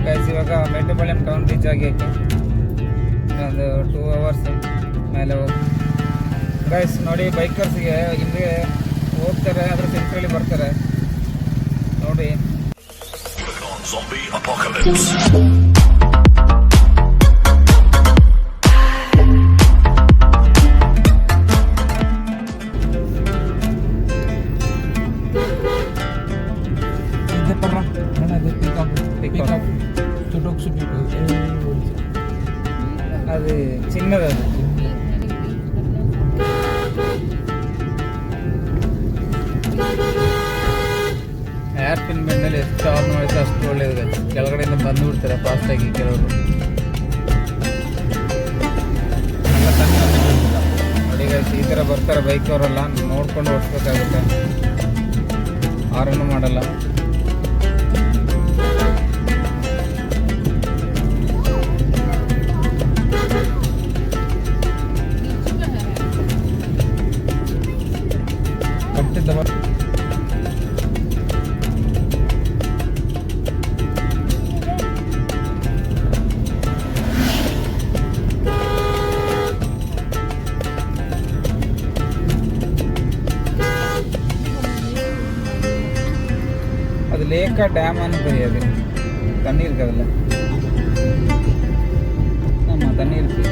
Guys ಇವಾಗ ಮೆಟ್ರೋಪಾಲಿಯನ್ town reach ಆಗೈತೆ. ಒಂದು 2 hours ಮೇಲೆ ಹೋಗಿ ಗೈಸ್ ನೋಡಿ, ಬೈಕರ್ಸ್ಗೆ ಹಿಂದೆ ಹೋಗ್ತಾರೆ, ಅದ್ರ ಸೆಂಟ್ರಲ್ಲಿ ಬರ್ತಾರೆ ನೋಡಿ. ಅದು ಚಿನ್ನದದು. ಏರ್ ಪಿನ್ ಬೆಂಡಲ್ಲಿ ಎಷ್ಟು ಆನ್ ಮಾಡಿದ್ರೆ ಅಷ್ಟು ಒಳ್ಳೇದು. ಕೆಳಗಡೆಯಿಂದ ಬಂದು ಬಿಡ್ತಾರೆ ಫಾಸ್ಟಾಗಿ ಕೆಲವರು. ನೋಡಿ ಗೈಸ್, ಈ ಥರ ಬರ್ತಾರೆ ಬೈಕ್ ಅವರೆಲ್ಲ, ನೋಡ್ಕೊಂಡು ಓಡಿಸ್ಬೇಕಾಗುತ್ತೆ. ಆರನ್ನು ಮಾಡಲ್ಲ. அது லேக்கா டேமான்னு தெரியாது, தண்ணி இருக்கு அதில். ஆமாம், தண்ணி இருக்கு.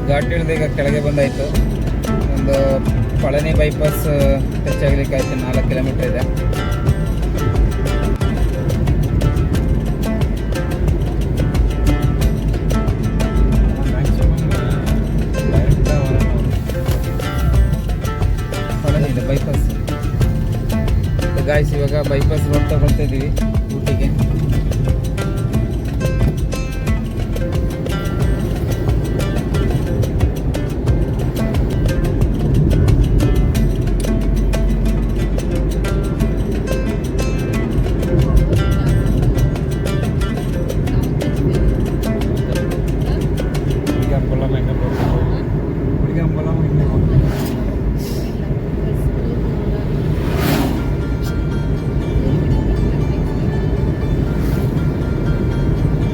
ಘಾಟ್ ಇಳಿದು ಈಗ ಕೆಳಗೆ ಬಂದಾಯಿತು. ಒಂದು ಪಳನಿ ಬೈಪಾಸ್ ಟಚ್ ಆಗಲಿಕ್ಕೆ ಆಯ್ತು. 4 ಕಿಲೋಮೀಟರ್ ಇದೆ. ಪಳನಿ ಇದೆ ಬೈಪಾಸ್. ಗಾಯ್ಸ್ ಇವಾಗ ಬೈಪಾಸ್ ರೋಡ್ ತಗೊಳ್ತಾ ಇದ್ದೀವಿ ಊಟಿಗೆ.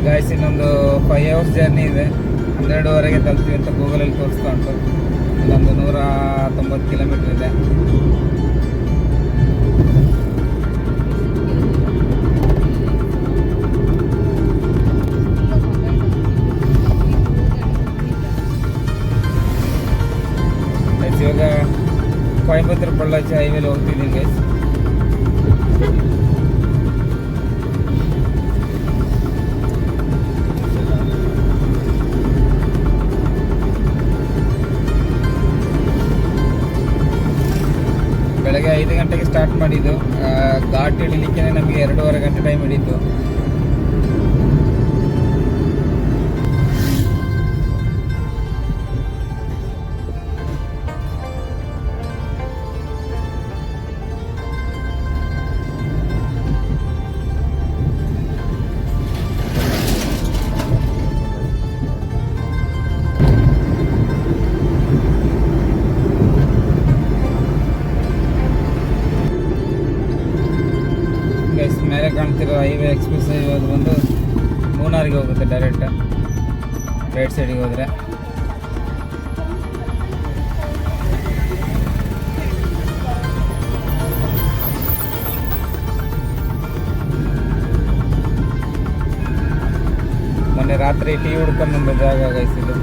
ಗಾಯ್ಸ್ ಇನ್ನೊಂದು 5 hours ಜರ್ನಿ ಇದೆ. 12:30ಗೆ ತಲುಪ್ತೀವಿ ಅಂತ ಗೂಗಲಲ್ಲಿ ತೋರಿಸ್ಕೊಂಡು. ಇಲ್ಲೊಂದು 190 ಕಿಲೋಮೀಟ್ರ್ ಇದೆ. ಇವಾಗ ಕೊಯಂಬತ್ತೂರು ಪೊಳ್ಳಾಚಿ ಹೈವೇಲಿ ಹೋಗ್ತಿದ್ದೀನಿ ಗೈಸ್. ಬೆಳಗ್ಗೆ 5 ಗಂಟೆಗೆ ಸ್ಟಾರ್ಟ್ ಮಾಡಿದ್ದು. ಘಾಟ್ ಇಳಿಲಿಕ್ಕೆ ನಮಗೆ 2.5 ಗಂಟೆ ಟೈಮ್ ಹಿಡಿತು. ಮೇಲೆ ಕಾಣ್ತಿರೋ ಹೈವೇ ಎಕ್ಸ್ಪ್ರೆಸ್ ಹೈವೇ ಅದು ಬಂದು ಮೂನಾರಿಗೆ ಹೋಗುತ್ತೆ ಡೈರೆಕ್ಟ್. ರೈಟ್ ಸೈಡಿಗೆ ಹೋದರೆ ಮೊನ್ನೆ ರಾತ್ರಿ ಟೀ ಹುಡ್ಕೊಂಬಂದ ಜಾಗ ಗೈಸಿದ್ದು.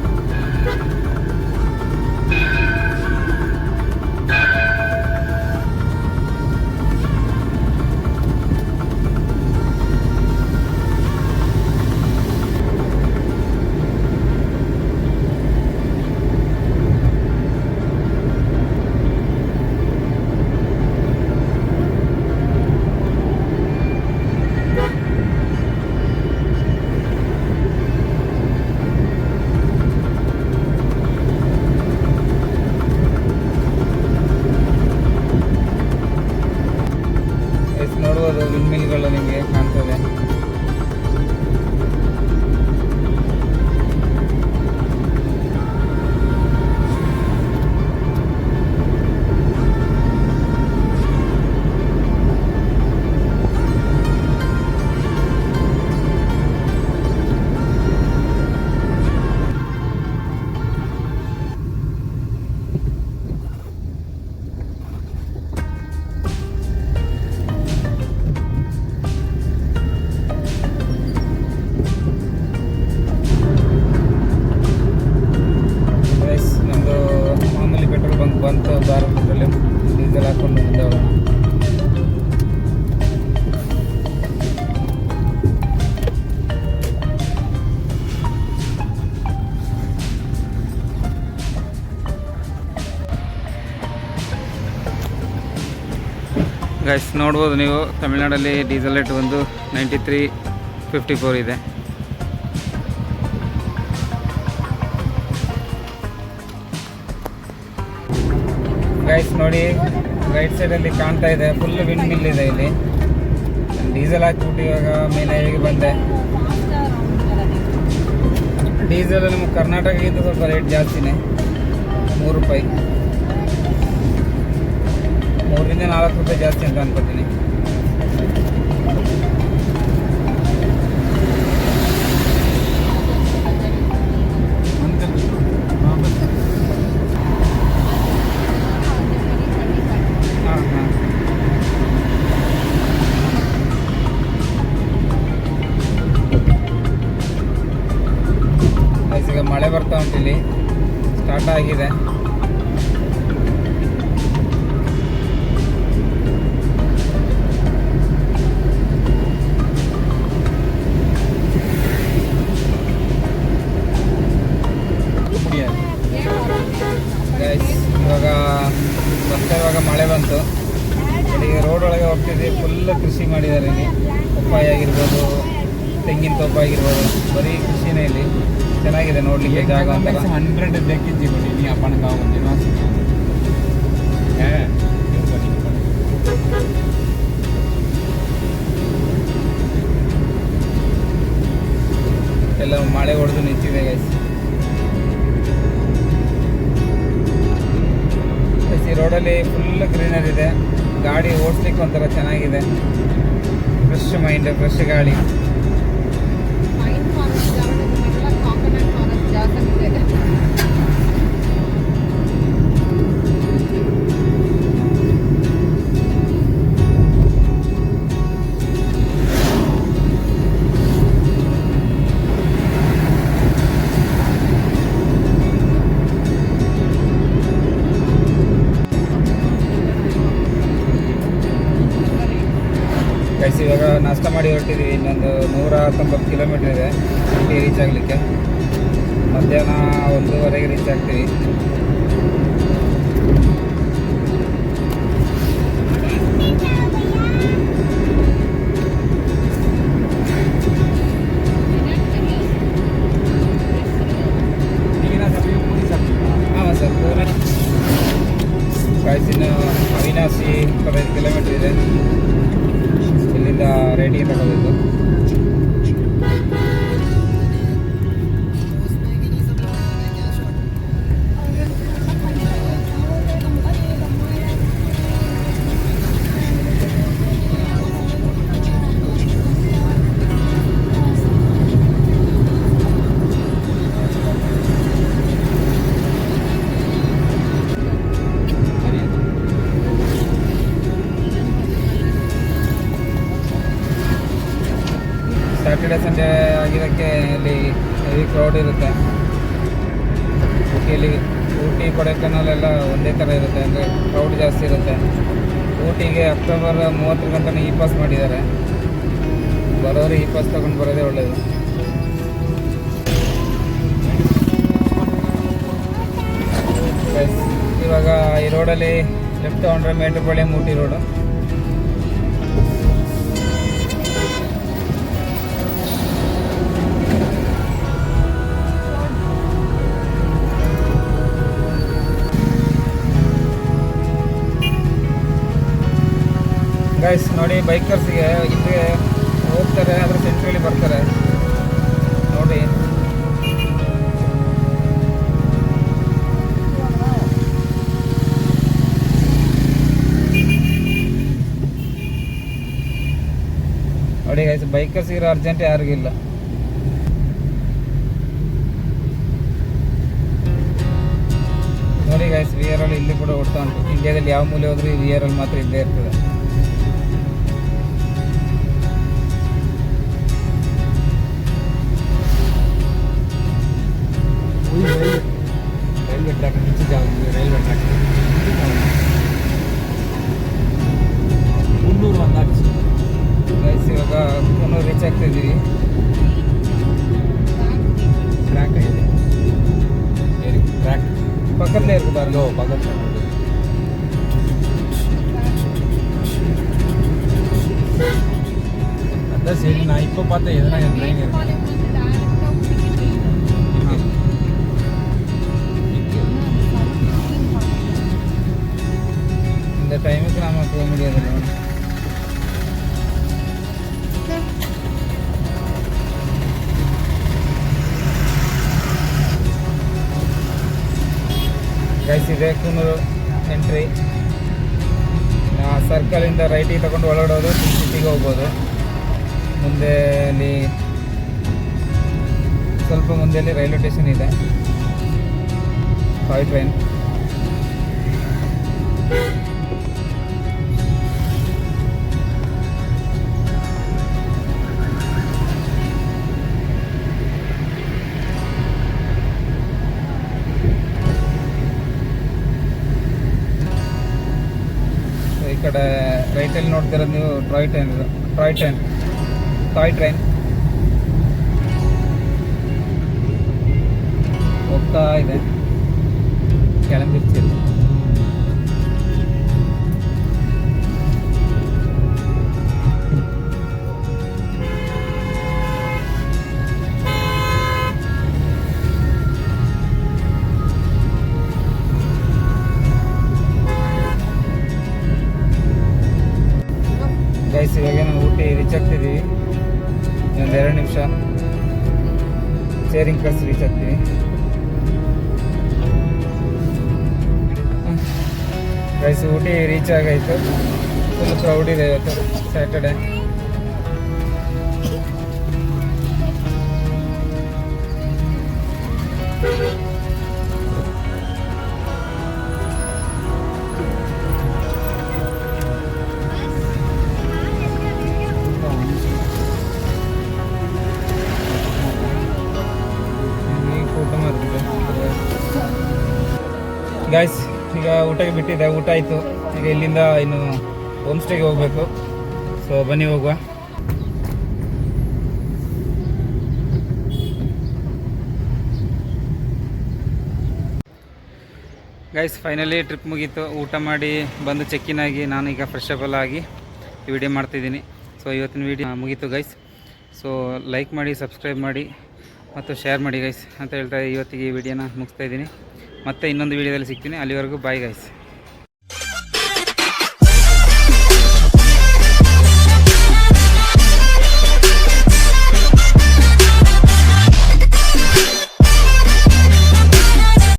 ಬಂತು ಭಾರತ್ ಪೆಟ್ರೋಲಿಯಂ. ಡೀಸೆಲ್ ಹಾಕ್ಕೊಂಡು ಮುಂದೆ ಹೋಗೋಣ. ಗೈಸ್ ನೋಡ್ಬೋದು ನೀವು, ತಮಿಳ್ನಾಡಲ್ಲಿ ಡೀಸೆಲ್ ರೇಟ್ ಒಂದು 93.54 ಇದೆ. ಗೈಸ್ ನೋಡಿ, ರೈಟ್ ಸೈಡಲ್ಲಿ ಕಾಣ್ತಾ ಇದೆ, ಫುಲ್ ವಿಂಡ್ ಮಿಲ್ ಇದೆ ಇಲ್ಲಿ. ಡೀಸೆಲ್ ಹಾಕ್ಬಿಟ್ಟು ಇವಾಗ ಮೇನ್ ಹೈವೇಗೆ ಬಂದೆ. ಡೀಸೆಲ್ ನಮ್ಮ ಕರ್ನಾಟಕಕ್ಕಿಂತ ಸ್ವಲ್ಪ ರೇಟ್ ಜಾಸ್ತಿನೇ, 3 ರೂಪಾಯಿ, 3 ರಿಂದ 4 ರೂಪಾಯಿ ಜಾಸ್ತಿ ಅಂತ ಅನ್ಕೋತೀನಿ. ಈಗ ಮಳೆ ಬರ್ತಾ ಉಂಟು, ಇಲ್ಲಿ ಸ್ಟಾರ್ಟ್ ಆಗಿದೆ. ಇವಾಗ ಮಳೆ ಬಂತು. ಈಗ ರೋಡ್ ಒಳಗೆ ಹೋಗ್ತಿದ್ವಿ, ಫುಲ್ ಕೃಷಿ ಮಾಡಿದ್ದಾರೆ ಇಲ್ಲಿ. ಪಪ್ಪಾಯಿ ಆಗಿರ್ಬೋದು, ತೆಂಗಿನ ತೋಪ ಆಗಿರ್ಬೋದು, ಬರೀ ಕೃಷಿನೇ ಇಲ್ಲಿ. ಚೆನ್ನಾಗಿದೆ ನೋಡ್ಲಿಕ್ಕೆ ಜಾಗ. 100 देखिए बोली नहीं अपन गाँव है ಎಲ್ಲ ಮಳೆ ಹೊಡೆದು ನಿಂತಿದೆ ಗೈಸ್. ಈ ರೋಡಲ್ಲಿ ಫುಲ್ ಗ್ರೀನರಿ ಇದೆ. ಗಾಡಿ ಓಡಿಸ್ಲಿಕ್ಕೆ ಒಂಥರ ಚೆನ್ನಾಗಿದೆ. ಫ್ರೆಶ್ ಮೈಂಡ್, ಫ್ರೆಶ್ ಗಾಳಿ. ಇವಾಗ ನಾಷ್ಟ ಮಾಡಿ ಹೊರಟಿದ್ದೀವಿ. ಇನ್ನೊಂದು 190 ಕಿಲೋಮೀಟರ್ ಇದೆ ಸಿಟಿ ರೀಚ್ ಆಗಲಿಕ್ಕೆ. ಮಧ್ಯಾಹ್ನ 1:30ಗೆ ರೀಚ್ ಆಗ್ತೀವಿ. ಹಾಂ ಸರ್, ಪೂರ ಕಾಯ್ಸಿನ ಅವಿನಾಶಿ 25 ಕಿಲೋಮೀಟರ್ ಇದೆ. ಇಲ್ಲಿಂದ ರೇಟಿಗೆ ತಗೋಬೇಕು. ಸ್ಯಾಟರ್ಡೆ ಸಂಡೇ ಆಗಿರೋಕ್ಕೆ ಇಲ್ಲಿ ಹೆವಿ ಕ್ರೌಡ್ ಇರುತ್ತೆ. ಊಟಿಯಲ್ಲಿ, ಊಟಿ ಕೊಡೈಕೆನಾಲೆಲ್ಲ ಒಂದೇ ಥರ ಇರುತ್ತೆ, ಅಂದರೆ ಕ್ರೌಡ್ ಜಾಸ್ತಿ ಇರುತ್ತೆ. ಊಟಿಗೆ ಅಕ್ಟೋಬರ್ 30 ಗಂಟೆ ಇ ಪಾಸ್ ಮಾಡಿದ್ದಾರೆ. ಬರೋರು ಇ ಪಾಸ್ ತೊಗೊಂಡು ಬರೋದೇ ಒಳ್ಳೆಯದು. ಇವಾಗ ಈ ರೋಡಲ್ಲಿ ಲೆಫ್ಟ್ ತೊಗೊಂಡ್ರೆ ಮೇಟುಪಾಳ್ಯಂ ಊಟಿ ರೋಡು. ಗೈಸ್ ನೋಡಿ, ಬೈಕರ್ಸ್ಗೆ ಇಲ್ಲಿ ಹೋಗ್ತಾರೆ, ಆದರೆ ಸೆಂಟ್ರಲ್ಲಿ ಬರ್ತಾರೆ ನೋಡಿ. ನೋಡಿ ಗೈಸ್, ಬೈಕರ್ಸ್ಗಿರೋ ಅರ್ಜೆಂಟ್ ಯಾರಿಗಿಲ್ಲ. ನೋಡಿ ಗೈಸ್, VRL ಇಲ್ಲಿ ಕೂಡ ಓಡ್ತಾ ಉಂಟು. ಇಂಡಿಯಾದಲ್ಲಿ ಯಾವ ಮೂಲೆ ಹೋದ್ರೂ VRL ಮಾತ್ರ ಇದ್ದೇ ಇರ್ತದೆ. रेलवे ट्रैक नीचे जाऊंगी, railway track Coonoor reach ಆಗ್ತಿದ್ದೀವಿ. Track ಇದೆ ಟ್ರ್ಯಾಕ್ ಪಕ್ಕದಲ್ಲೇ ಇருக்கு ಬಾರ್ಗೋ ಪಕ್ಕದ ಅದ ಸರಿ ನಾ ಇಪ್ಪ பார்த்த எதனா ட்ரெயின் இருக்கு இந்த டைமுக்கு நாம போக முடியாதுல்ல. ಗೈಸ್ ಇದೆ ಕೂನೂರು ಎಂಟ್ರಿ. ಸರ್ಕಲಿಂದ ರೈಟಿಗೆ ತಗೊಂಡು ಒಳಗಡೆ ಹೋದ್ರೆ ಸಿಟಿಗೆ ಹೋಗ್ಬೋದು. ಮುಂದೆ ಅಲ್ಲಿ ಸ್ವಲ್ಪ ಮುಂದೆಯಲ್ಲಿ ರೈಲ್ವೆ ಸ್ಟೇಷನ್ ಇದೆ, ಟಾಯ್ ಟ್ರೈನ್. ಈ ಕಡೆ ರೈಟಲ್ಲಿ ನೋಡ್ತಿರೋದು ನೀವು ಟಾಯ್ ಟ್ರೈನ್ ಹೋಗ್ತಾ ಇದೆ ಕೆಳಂದಿರ್ತಿದೆ. ಗೈಸ್ ಇವಾಗ ನಾವು ಊಟಿ ರೀಚ್ ಆಗ್ತಿದ್ದೀವಿ. ಒಂದು 2 ನಿಮಿಷ ಚೇರಿಂಗ್ ಕ್ಲಾಸ್ ರೀಚ್ ಆಗ್ತೀವಿ. ಗೈಸ್ ಊಟಿ ರೀಚ್ ಆಗಾಯಿತು. ಫುಲ್ ಕ್ರೌಡ್ ಇದೆ ಇವತ್ತು ಸ್ಯಾಟರ್ಡೆ. ಗಾಯ್ಸ್ ಈಗ ಊಟಕ್ಕೆ ಬಿಟ್ಟಿದ್ದೆ, ಊಟ ಆಯಿತು. ಈಗ ಇಲ್ಲಿಂದ ಇನ್ನು ಹೋಮ್ ಸ್ಟೇಗೆ ಹೋಗಬೇಕು. ಸೊ ಬನ್ನಿ ಹೋಗುವ. ಗೈಸ್ ಫೈನಲಿ ಟ್ರಿಪ್ ಮುಗೀತು. ಊಟ ಮಾಡಿ ಬಂದು ಚೆಕ್ಕಿನ್ ಆಗಿ ನಾನು ಈಗ ಫ್ರೆಶ್ ಅಪ್ ಎಲ್ಲ ಆಗಿ ಈ ವಿಡಿಯೋ ಮಾಡ್ತಿದ್ದೀನಿ. ಸೊ ಇವತ್ತಿನ ವಿಡಿಯೋ ಮುಗೀತು ಗೈಸ್. ಸೊ ಲೈಕ್ ಮಾಡಿ, ಸಬ್ಸ್ಕ್ರೈಬ್ ಮಾಡಿ ಮತ್ತು ಶೇರ್ ಮಾಡಿ ಗೈಸ್ ಅಂತ ಹೇಳ್ತಾ ಇವತ್ತಿಗೆ ಈ ವಿಡಿಯೋನ ಮುಗಿಸ್ತಾ ಇದ್ದೀನಿ. ಮತ್ತೆ ಇನ್ನೊಂದು ವಿಡಿಯೋದಲ್ಲಿ ಸಿಗ್ತೀನಿ. ಅಲ್ಲಿವರೆಗೂ ಬಾಯ್ ಗೈಸ್.